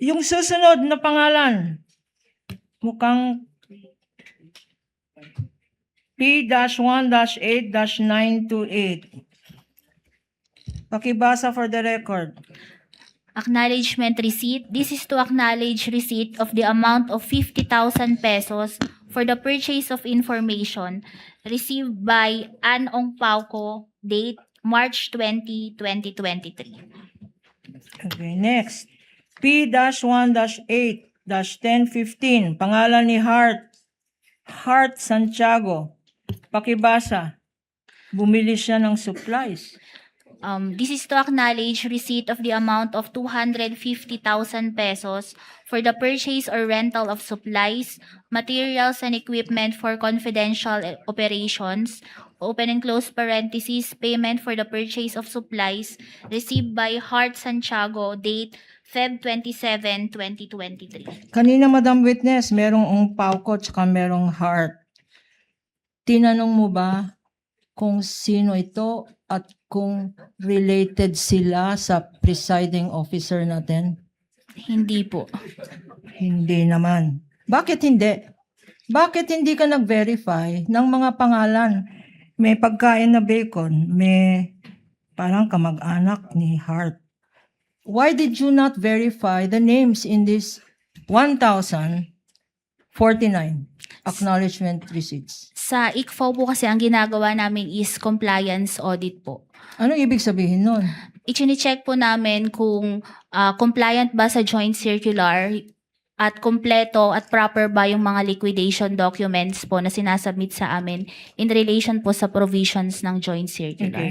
Yung susunod na pangalan, mukhang P-1-8-928. Pakibasa for the record. Acknowledgement receipt. This is to acknowledge receipt of the amount of 50,000 pesos for the purchase of information received by Ann Ong Pauco, date March 20, 2023. Okay, next. P-1-8-1015. Pangalan ni Heart Santiago. Pakibasa. Bumili siya ng supplies. This is to acknowledge receipt of the amount of 250,000 pesos for the purchase or rental of supplies, materials, and equipment for confidential operations, open and close parentheses, payment for the purchase of supplies received by Heart Santiago, date Feb 27, 2023. Kanina, Madam Witness, merong Pauco tsaka merong Heart. Tinanong mo ba kung sino ito at kung related sila sa presiding officer natin? Hindi po. Hindi naman. Bakit hindi? Bakit hindi ka nag-verify ng mga pangalan? May pagkain na bacon, may parang kamag-anak ni Heart. Why did you not verify the names in this 1,049 acknowledgement receipts? Sa ICFO po kasi ang ginagawa namin is compliance audit po. Ano ibig sabihin nun? I-check po namin kung compliant ba sa joint circular at kompleto at proper ba yung mga liquidation documents po na sinasubmit sa amin in relation po sa provisions ng joint circular. Okay.